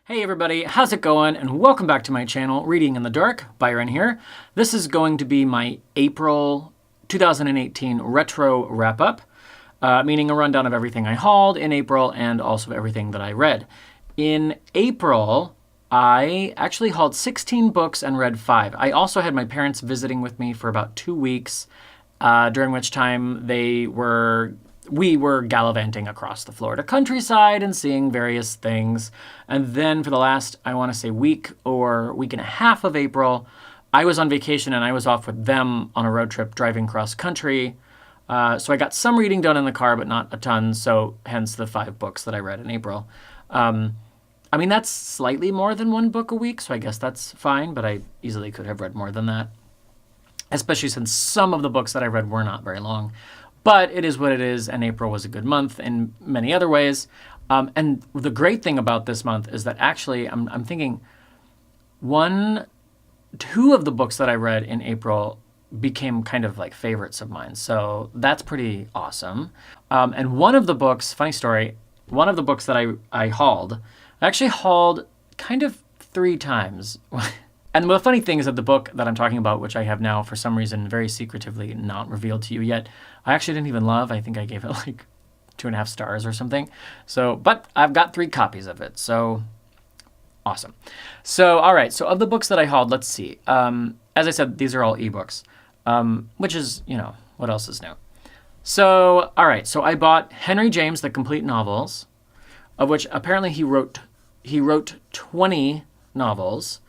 Hey everybody, how's it going? And welcome back to my channel, Reading in the Dark. Byron here. This is going to be my April 2018 retro wrap-up, meaning a rundown of everything I hauled in April and also everything that I read. In April, I actually hauled 16 books and read 5. I also had my parents visiting with me for about 2 weeks, during which time we were gallivanting across the Florida countryside and seeing various things. And then for the last, I want to say week or week and a half of April, I was on vacation and I was off with them on a road trip driving cross country. So I got some reading done in the car, but not a ton. So hence the 5 books that I read in April. I mean, that's slightly more than 1 book a week, so I guess that's fine, but I easily could have read more than that, especially since some of the books that I read were not very long. But it is what it is, and April was a good month in many other ways. And the great thing about this month is that actually I'm thinking 2 of the books that I read in April became kind of like favorites of mine. So that's pretty awesome. And one of the books, funny story, one of the books that I actually hauled kind of 3 times. And the funny thing is that the book that I'm talking about, which I have now for some reason very secretively not revealed to you yet, I actually didn't even love. I think I gave it like 2.5 stars or something. So, but I've got 3 copies of it. So awesome. So, all right. So of the books that I hauled, let's see. As I said, these are all ebooks, which is, what else is new? So, all right. So I bought Henry James, The Complete Novels, of which apparently he wrote 20 novels.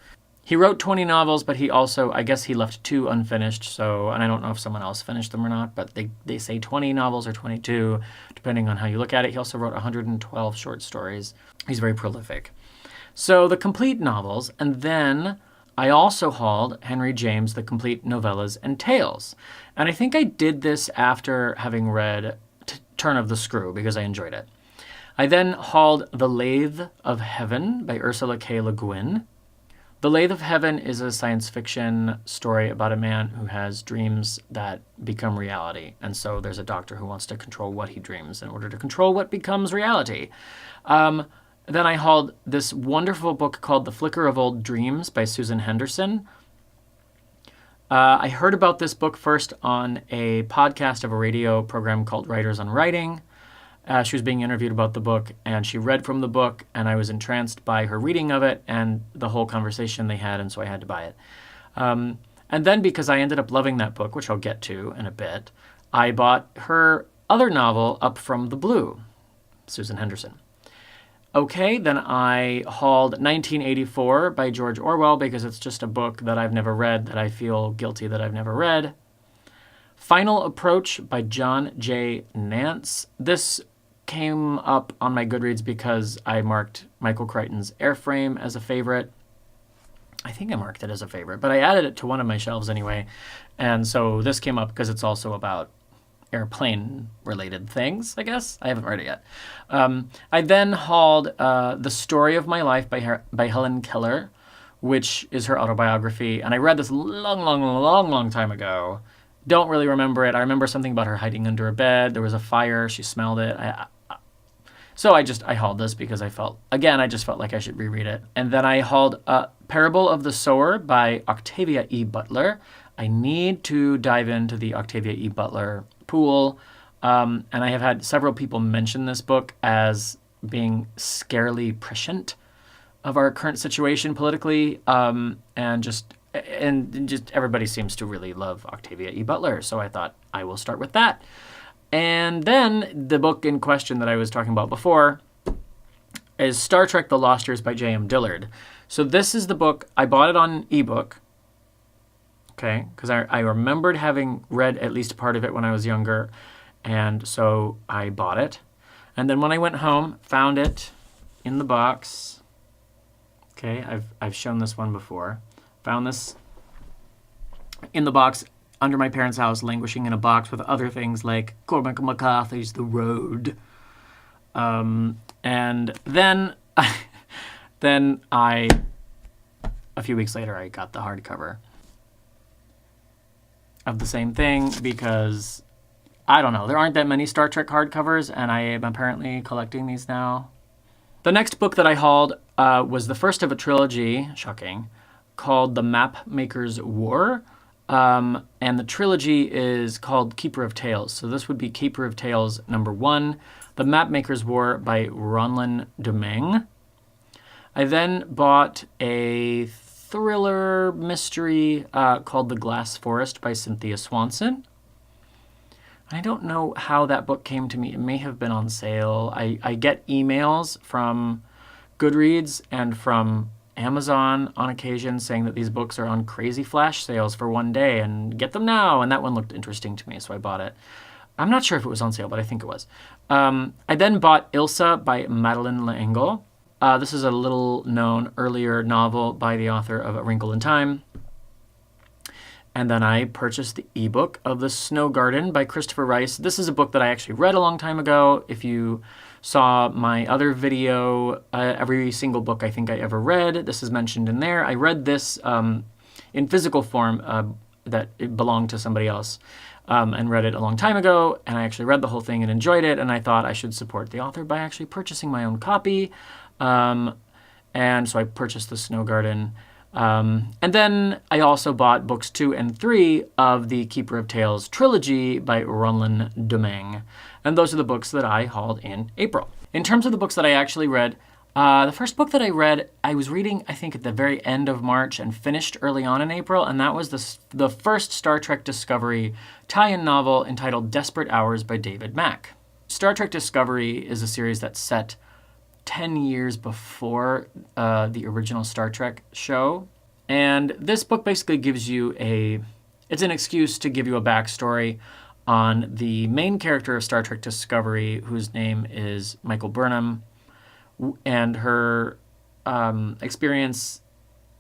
He wrote 20 novels, but he also, I guess he left 2 unfinished, so, and I don't know if someone else finished them or not, but they say 20 novels or 22, depending on how you look at it. He also wrote 112 short stories. He's very prolific. So the complete novels, and then I also hauled Henry James, The Complete Novellas and Tales. And I think I did this after having read Turn of the Screw, because I enjoyed it. I then hauled The Lathe of Heaven by Ursula K. Le Guin. The Lathe of Heaven is a science fiction story about a man who has dreams that become reality. And so there's a doctor who wants to control what he dreams in order to control what becomes reality. Then I hauled this wonderful book called The Flicker of Old Dreams by Susan Henderson. I heard about this book first on a podcast of a radio program called Writers on Writing. She was being interviewed about the book, and she read from the book, and I was entranced by her reading of it and the whole conversation they had, and so I had to buy it. And then because I ended up loving that book, which I'll get to in a bit, I bought her other novel, Up from the Blue, Susan Henderson. Okay, then I hauled 1984 by George Orwell because it's just a book that I've never read that I feel guilty that I've never read. Final Approach by John J. Nance. This came up on my Goodreads because I marked Michael Crichton's Airframe as a favorite. I think I marked it as a favorite, but I added it to one of my shelves anyway. And so this came up because it's also about airplane-related things, I guess. I haven't read it yet. I then hauled The Story of My Life by Helen Keller, which is her autobiography. And I read this long time ago. Don't really remember it. I remember something about her hiding under a bed. There was a fire. She smelled it. So I hauled this because I just felt like I should reread it. And then I hauled Parable of the Sower by Octavia E. Butler. I need to dive into the Octavia E. Butler pool. And I have had several people mention this book as being scarily prescient of our current situation politically. And just everybody seems to really love Octavia E. Butler. So I thought I will start with that. And then the book in question that I was talking about before is Star Trek The Lost Years by J.M. Dillard. So this is the book. I bought it on ebook, okay, because I remembered having read at least part of it when I was younger, and so I bought it. And then when I went home, found it in the box. Okay, I've shown this one before. Found this in the box under my parents' house, languishing in a box with other things like Cormac McCarthy's The Road. And then a few weeks later, I got the hardcover of the same thing because, I don't know, there aren't that many Star Trek hardcovers, and I am apparently collecting these now. The next book that I hauled was the first of a trilogy, shocking, called The Mapmaker's War. And the trilogy is called Keeper of Tales. So this would be Keeper of Tales #1, The Mapmaker's War by Ronlyn Domingue. I then bought a thriller mystery called The Glass Forest by Cynthia Swanson. I don't know how that book came to me. It may have been on sale. I get emails from Goodreads and from Amazon on occasion saying that these books are on crazy flash sales for one day and get them now. And that one looked interesting to me, so I bought it. I'm not sure if it was on sale, but I think it was. I then bought Ilsa by Madeleine. This is a little-known earlier novel by the author of A Wrinkle in Time. And then I purchased the ebook of The Snow Garden by Christopher Rice. This is a book that I actually read a long time ago. If you saw my other video, every single book I think I ever read, this is mentioned in there. I read this in physical form that it belonged to somebody else and read it a long time ago. And I actually read the whole thing and enjoyed it. And I thought I should support the author by actually purchasing my own copy. And so I purchased The Snow Garden. And then I also bought books 2 and 3 of the Keeper of Tales trilogy by Ronlyn Domingue. And those are the books that I hauled in April. In terms of the books that I actually read, the first book that I read, I was reading, I think, at the very end of March and finished early on in April, and that was the first Star Trek Discovery tie-in novel entitled Desperate Hours by David Mack. Star Trek Discovery is a series that's set 10 years before the original Star Trek show. And this book basically gives you it's an excuse to give you a backstory on the main character of Star Trek Discovery, whose name is Michael Burnham, and her experience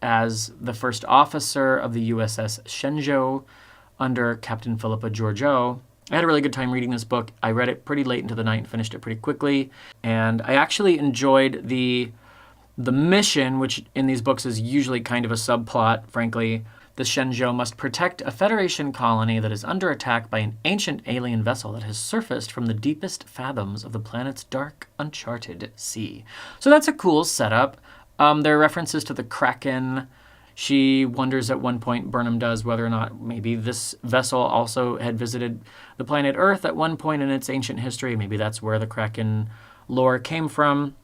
as the first officer of the USS Shenzhou under Captain Philippa Georgiou. I had a really good time reading this book. I read it pretty late into the night and finished it pretty quickly. And I actually enjoyed the mission, which in these books is usually kind of a subplot, frankly. The Shenzhou must protect a Federation colony that is under attack by an ancient alien vessel that has surfaced from the deepest fathoms of the planet's dark, uncharted sea. So that's a cool setup. There are references to the Kraken. She wonders at one point, Burnham does, whether or not maybe this vessel also had visited the planet Earth at one point in its ancient history. Maybe that's where the Kraken lore came from.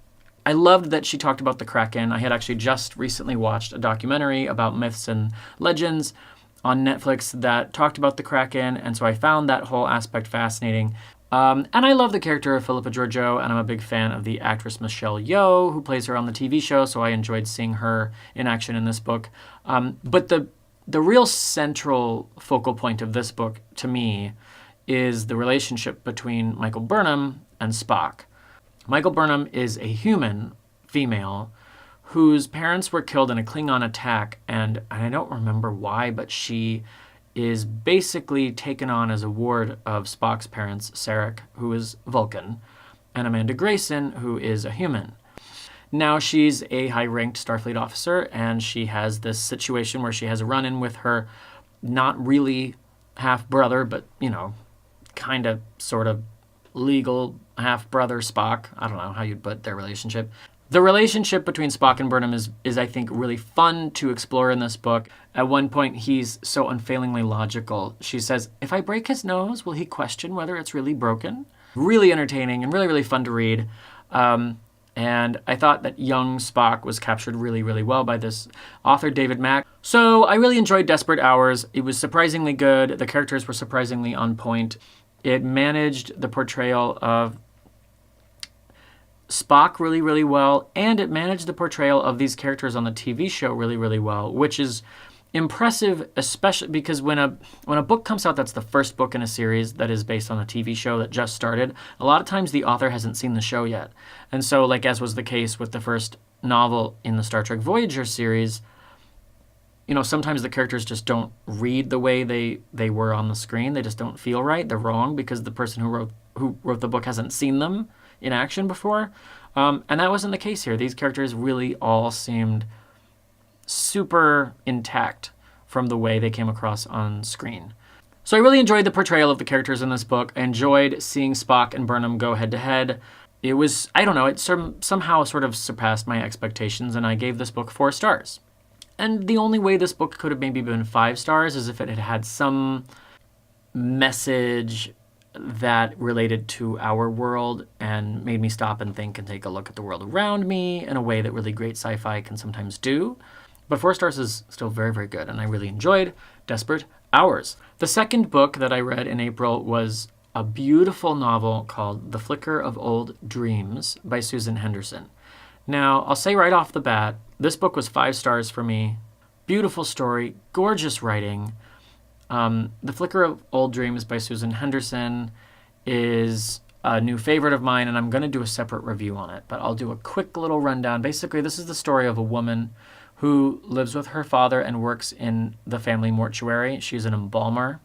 I loved that she talked about the Kraken. I had actually just recently watched a documentary about myths and legends on Netflix that talked about the Kraken, and so I found that whole aspect fascinating. And I love the character of Philippa Georgiou, and I'm a big fan of the actress Michelle Yeoh, who plays her on the TV show, so I enjoyed seeing her in action in this book. But the real central focal point of this book, to me, is the relationship between Michael Burnham and Spock. Michael Burnham is a human female whose parents were killed in a Klingon attack, and I don't remember why, but she is basically taken on as a ward of Spock's parents, Sarek, who is Vulcan, and Amanda Grayson, who is a human. Now she's a high-ranked Starfleet officer, and she has this situation where she has a run-in with her not really half-brother, but, kind of, sort of legal half-brother Spock. I don't know how you'd put their relationship. The relationship between Spock and Burnham is I think, really fun to explore in this book. At one point, he's so unfailingly logical. She says, if I break his nose, will he question whether it's really broken? Really entertaining and really, really fun to read. And I thought that young Spock was captured really, really well by this author, David Mack. So I really enjoyed Desperate Hours. It was surprisingly good. The characters were surprisingly on point. It managed the portrayal of Spock really, really well, and it managed the portrayal of these characters on the TV show really, really well, which is impressive, especially because when a book comes out that's the first book in a series that is based on a TV show that just started, a lot of times the author hasn't seen the show yet. And so, like as was the case with the first novel in the Star Trek Voyager series, sometimes the characters just don't read the way they were on the screen. They just don't feel right. They're wrong because the person who wrote the book hasn't seen them in action before. And that wasn't the case here. These characters really all seemed super intact from the way they came across on screen. So I really enjoyed the portrayal of the characters in this book. I enjoyed seeing Spock and Burnham go head-to-head. it was, I don't know, it somehow sort of surpassed my expectations, and I gave this book 4 stars. And the only way this book could have maybe been 5 stars is if it had had some message that related to our world and made me stop and think and take a look at the world around me in a way that really great sci-fi can sometimes do. But 4 stars is still very, very good, and I really enjoyed Desperate Hours. The second book that I read in April was a beautiful novel called The Flicker of Old Dreams by Susan Henderson. Now, I'll say right off the bat, this book was 5 stars for me. Beautiful story, gorgeous writing. The Flicker of Old Dreams by Susan Henderson is a new favorite of mine, and I'm going to do a separate review on it, but I'll do a quick little rundown. Basically, this is the story of a woman who lives with her father and works in the family mortuary. She's an embalmer.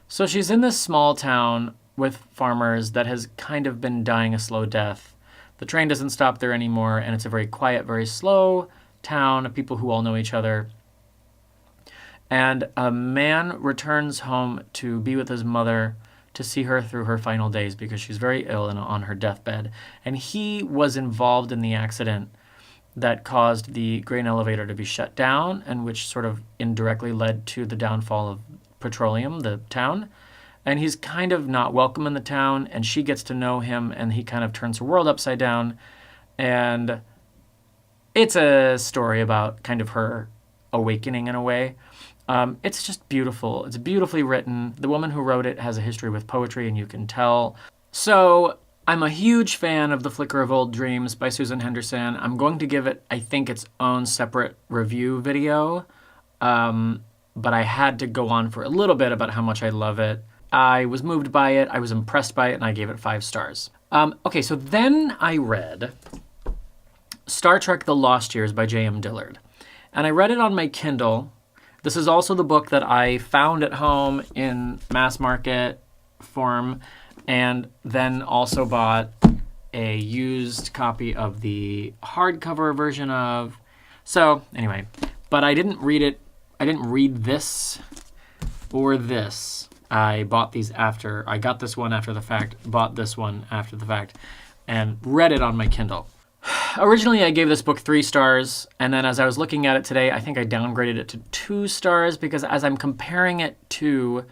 So she's in this small town with farmers that has kind of been dying a slow death. The train doesn't stop there anymore, and it's a very quiet, very slow town of people who all know each other. And a man returns home to be with his mother to see her through her final days because she's very ill and on her deathbed. And he was involved in the accident that caused the grain elevator to be shut down, and which sort of indirectly led to the downfall of Petroleum, the town. And he's kind of not welcome in the town, and she gets to know him, and he kind of turns her world upside down. And it's a story about kind of her awakening in a way. It's just beautiful. It's beautifully written. The woman who wrote it has a history with poetry, and you can tell. So I'm a huge fan of The Flicker of Old Dreams by Susan Henderson. I'm going to give it, I think, its own separate review video. But I had to go on for a little bit about how much I love it. I was moved by it. I was impressed by it, and I gave it 5 stars. Okay, so then I read Star Trek The Lost Years by J.M. Dillard. And I read it on my Kindle. This is also the book that I found at home in mass market form, and then also bought a used copy of the hardcover version of. So anyway, but I didn't read it. I didn't read this or this. I bought these after. I got this one after the fact, bought this one after the fact, and read it on my Kindle. Originally, I gave this book 3 stars, and then as I was looking at it today, I think I downgraded it to 2 stars because as I'm comparing it to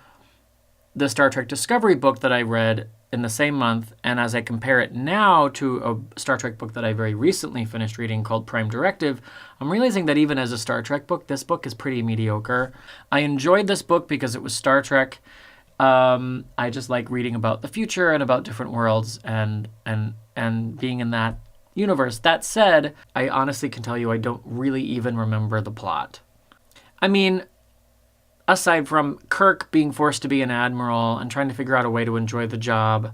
the Star Trek Discovery book that I read in the same month, and as I compare it now to a Star Trek book that I very recently finished reading called Prime Directive, I'm realizing that even as a Star Trek book, this book is pretty mediocre. I enjoyed this book because it was Star Trek. I just like reading about the future and about different worlds and being in that universe. That said, I honestly can tell you I don't really even remember the plot. I mean, aside from Kirk being forced to be an admiral and trying to figure out a way to enjoy the job,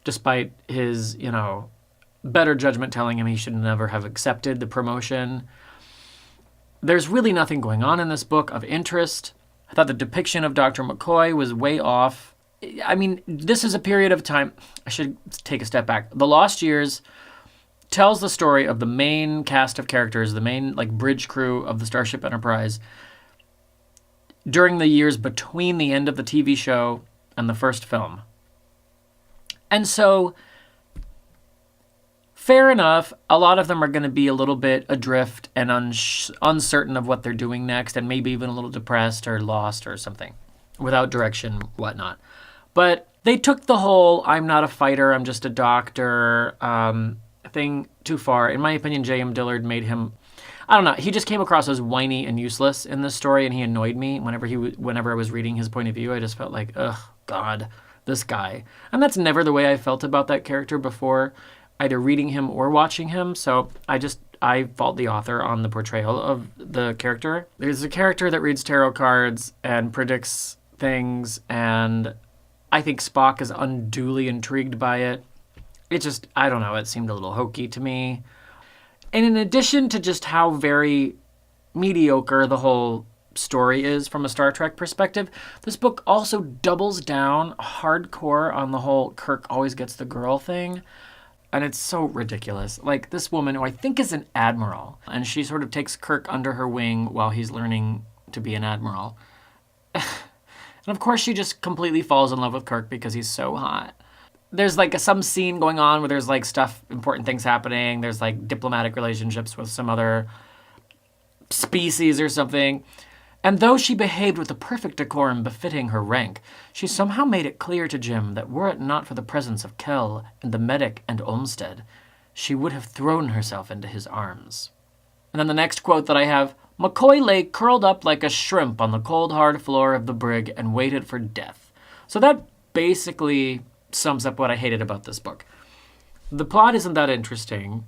despite his, better judgment telling him he should never have accepted the promotion, there's really nothing going on in this book of interest. I thought the depiction of Dr. McCoy was way off. I mean, this is a period of time. I should take a step back. The Lost Years tells the story of the main cast of characters, the main bridge crew of the Starship Enterprise during the years between the end of the TV show and the first film. And so, fair enough, a lot of them are going to be a little bit adrift and uncertain of what they're doing next, and maybe even a little depressed or lost or something, without direction, whatnot. But they took the whole "I'm not a fighter, I'm just a doctor" thing too far. In my opinion, J.M. Dillard made him, I don't know, he just came across as whiny and useless in this story, and he annoyed me whenever I was reading his point of view. I just felt like, ugh, God, this guy. And that's never the way I felt about that character before, either reading him or watching him. So I fault the author on the portrayal of the character. There's a character that reads tarot cards and predicts things, and I think Spock is unduly intrigued by it. It just, I don't know, it seemed a little hokey to me. And in addition to just how very mediocre the whole story is from a Star Trek perspective, this book also doubles down hardcore on the whole Kirk always gets the girl thing. And it's so ridiculous. Like, this woman, who I think is an admiral, and she sort of takes Kirk under her wing while he's learning to be an admiral. And of course she just completely falls in love with Kirk because he's so hot. there's like some scene going on where there's like stuff, important things happening. There's like diplomatic relationships with some other species or something. And though she behaved with the perfect decorum befitting her rank, she somehow made it clear to Jim that were it not for the presence of Kell and the medic and Olmsted, she would have thrown herself into his arms. And then the next quote that I have, McCoy lay curled up like a shrimp on the cold hard floor of the brig and waited for death. So that basically sums up what I hated about this book. The plot isn't that interesting.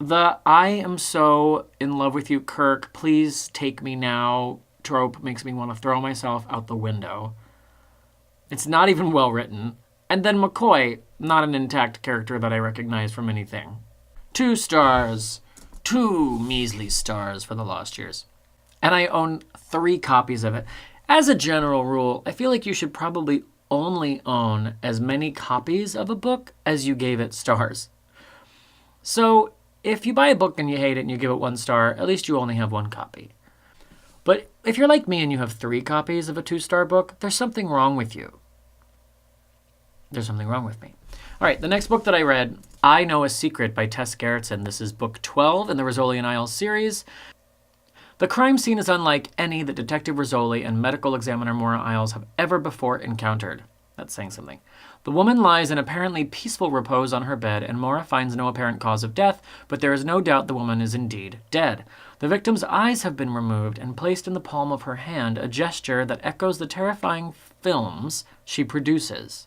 The I am so in love with you, Kirk, please take me now trope makes me want to throw myself out the window. It's not even well written. And then McCoy, not an intact character that I recognize from anything. 2 stars. 2 measly stars for The Lost Years. And I own 3 copies of it. As a general rule, I feel like you should probably only own as many copies of a book as you gave it stars. So if you buy a book and you hate it and you give it 1 star, at least you only have 1 copy. But if you're like me and you have 3 copies of a 2-star book, there's something wrong with you. There's something wrong with me. All right, the next book that I read, I Know a Secret by Tess Gerritsen. This is book 12 in the Rizzoli and Isles series. The crime scene is unlike any that Detective Rizzoli and medical examiner Maura Isles have ever before encountered. That's saying something. The woman lies in apparently peaceful repose on her bed, and Maura finds no apparent cause of death, but there is no doubt the woman is indeed dead. The victim's eyes have been removed and placed in the palm of her hand, a gesture that echoes the terrifying films she produces.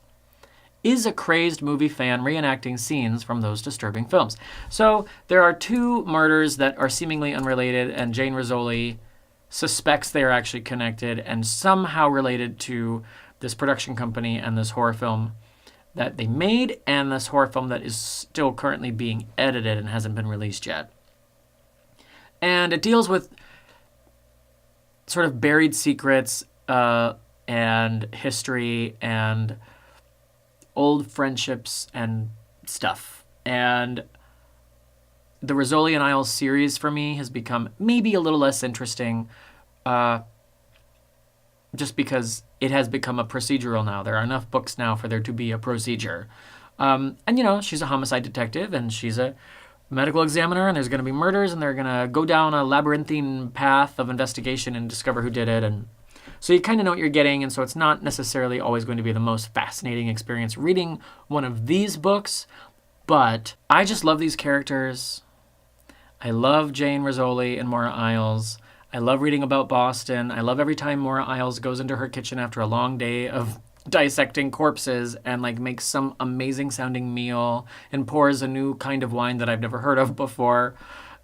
Is a crazed movie fan reenacting scenes from those disturbing films. So there are 2 murders that are seemingly unrelated, and Jane Rizzoli suspects they are actually connected and somehow related to this production company and this horror film that they made, and this horror film that is still currently being edited and hasn't been released yet. And it deals with sort of buried secrets and history and old friendships and stuff. And the Rizzoli and Isles series for me has become maybe a little less interesting just because it has become a procedural now. There are enough books now for there to be a procedure. And, you know, she's a homicide detective and she's a medical examiner, and there's going to be murders, and they're going to go down a labyrinthine path of investigation and discover who did it. And so you kind of know what you're getting, and so it's not necessarily always going to be the most fascinating experience reading one of these books, but I just love these characters. I love Jane Rizzoli and Maura Isles. I love reading about Boston. I love every time Maura Isles goes into her kitchen after a long day of dissecting corpses and like makes some amazing sounding meal and pours a new kind of wine that I've never heard of before.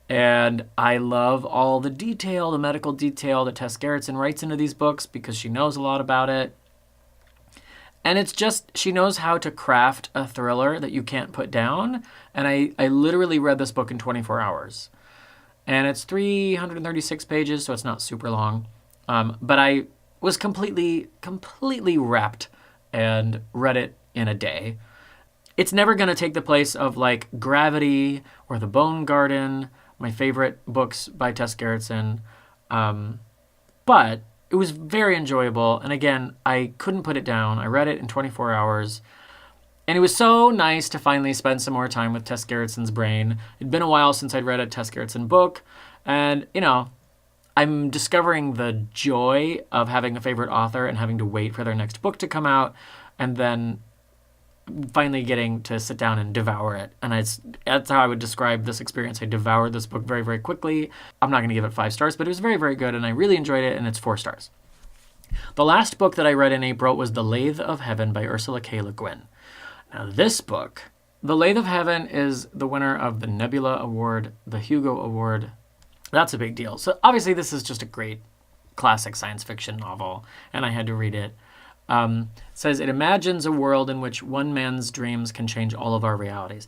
And I love all the detail, the medical detail that Tess Gerritsen writes into these books because she knows a lot about it. And it's just, she knows how to craft a thriller that you can't put down. And I literally read this book in 24 hours. And it's 336 pages, so it's not super long. But I was completely wrapped and read it in a day. It's never going to take the place of like Gravity or The Bone Garden, my favorite books by Tess Gerritsen. But it was very enjoyable. And again, I couldn't put it down. I read it in 24 hours. And it was so nice to finally spend some more time with Tess Gerritsen's brain. It'd been a while since I'd read a Tess Gerritsen book. And, you know, I'm discovering the joy of having a favorite author and having to wait for their next book to come out and then finally getting to sit down and devour it. And that's how I would describe this experience. I devoured this book very, very quickly. I'm not going to give it 5 stars, but it was very, very good, and I really enjoyed it, and it's 4 stars. The last book that I read in April was The Lathe of Heaven by Ursula K. Le Guin. Now, this book, The Lathe of Heaven, is the winner of the Nebula Award, the Hugo Award. That's a big deal. So obviously this is just a great classic science fiction novel, and I had to read it. It says, it imagines a world in which one man's dreams can change all of our realities.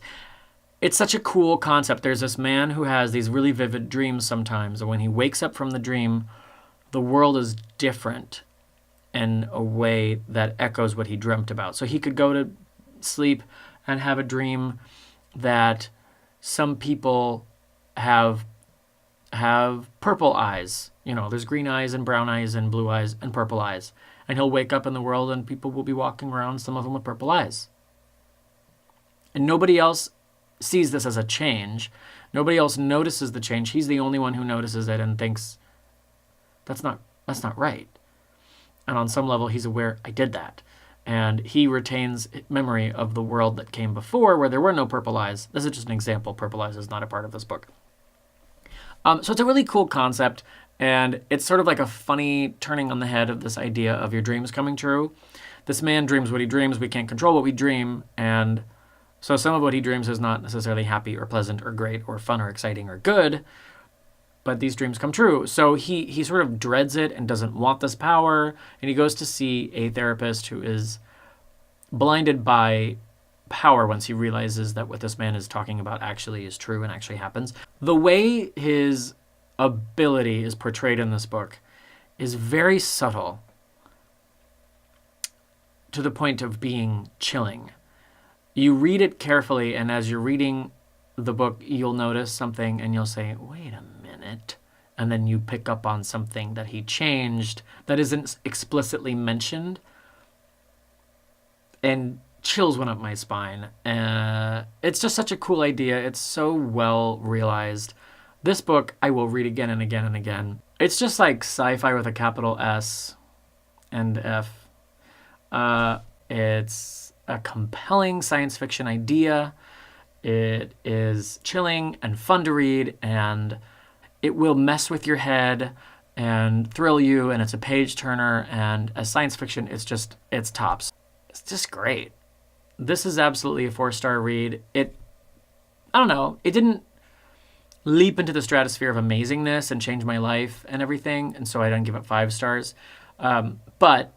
It's such a cool concept. There's this man who has these really vivid dreams sometimes, and when he wakes up from the dream, the world is different in a way that echoes what he dreamt about. So he could go to sleep and have a dream that some people have purple eyes. You know, there's green eyes and brown eyes and blue eyes and purple eyes. And he'll wake up in the world and people will be walking around, some of them with purple eyes. And nobody else sees this as a change. Nobody else notices the change. He's the only one who notices it and thinks, that's not right. And on some level, he's aware, I did that. And he retains memory of the world that came before where there were no purple eyes. This is just an example. Purple eyes is not a part of this book. So it's a really cool concept. And it's sort of like a funny turning on the head of this idea of your dreams coming true. This man dreams what he dreams. We can't control what we dream. And so some of what he dreams is not necessarily happy or pleasant or great or fun or exciting or good. But these dreams come true. So he sort of dreads it and doesn't want this power. And he goes to see a therapist who is blinded by power once he realizes that what this man is talking about actually is true and actually happens. The way his ability is portrayed in this book is very subtle to the point of being chilling. You read it carefully, and as you're reading the book, you'll notice something and you'll say, wait a minute. And then you pick up on something that he changed that isn't explicitly mentioned. And chills went up my spine. It's just such a cool idea. It's so well realized. This book I will read again and again and again. It's just like sci-fi with a capital S and F. It's a compelling science fiction idea. It is chilling and fun to read, and it will mess with your head and thrill you, and it's a page turner, and as science fiction, it's tops. It's just great. This is absolutely a 4-star read. I don't know, it didn't leap into the stratosphere of amazingness and change my life and everything, and so I didn't give it 5 stars. But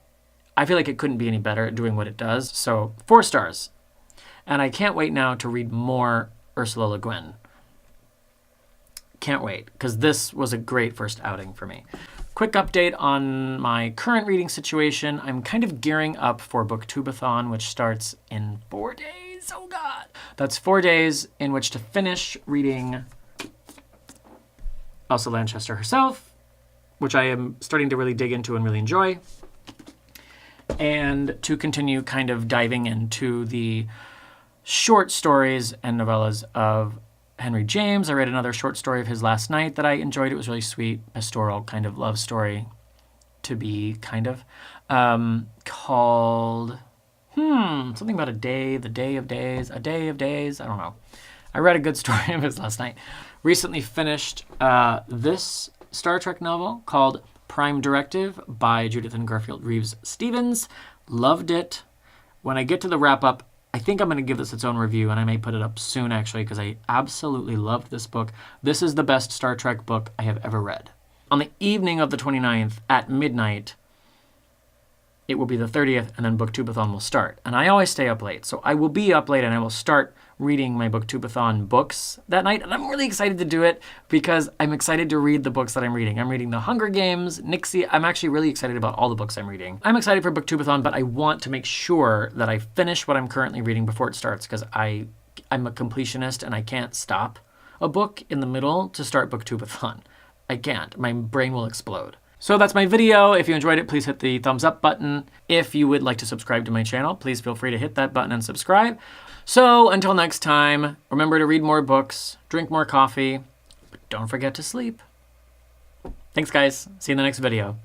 I feel like it couldn't be any better at doing what it does, so 4 stars. And I can't wait now to read more Ursula Le Guin. Can't wait, because this was a great first outing for me. Quick update on my current reading situation. I'm kind of gearing up for Booktubeathon, which starts in 4 days. Oh, God. That's 4 days in which to finish reading Elsa Lanchester herself, which I am starting to really dig into and really enjoy, and to continue kind of diving into the short stories and novellas of Henry James. I read another short story of his last night that I enjoyed. It was really sweet, pastoral kind of love story to be kind of, called, something about a day of days. I don't know. I read a good story of his last night. Recently finished this Star Trek novel called Prime Directive by Judith and Garfield Reeves Stevens. Loved it. When I get to the wrap-up, I think I'm going to give this its own review, and I may put it up soon, actually, because I absolutely loved this book. This is the best Star Trek book I have ever read. On the evening of the 29th at midnight, it will be the 30th, and then Booktubeathon will start. And I always stay up late, so I will be up late, and I will start reading my Booktubeathon books that night. And I'm really excited to do it because I'm excited to read the books that I'm reading. I'm reading The Hunger Games, Nixie. I'm actually really excited about all the books I'm reading. I'm excited for Booktubeathon, but I want to make sure that I finish what I'm currently reading before it starts, because I'm a completionist and I can't stop a book in the middle to start Booktubeathon. I can't. My brain will explode. So that's my video. If you enjoyed it, please hit the thumbs up button. If you would like to subscribe to my channel, please feel free to hit that button and subscribe. So until next time, remember to read more books, drink more coffee, but don't forget to sleep. Thanks, guys. See you in the next video.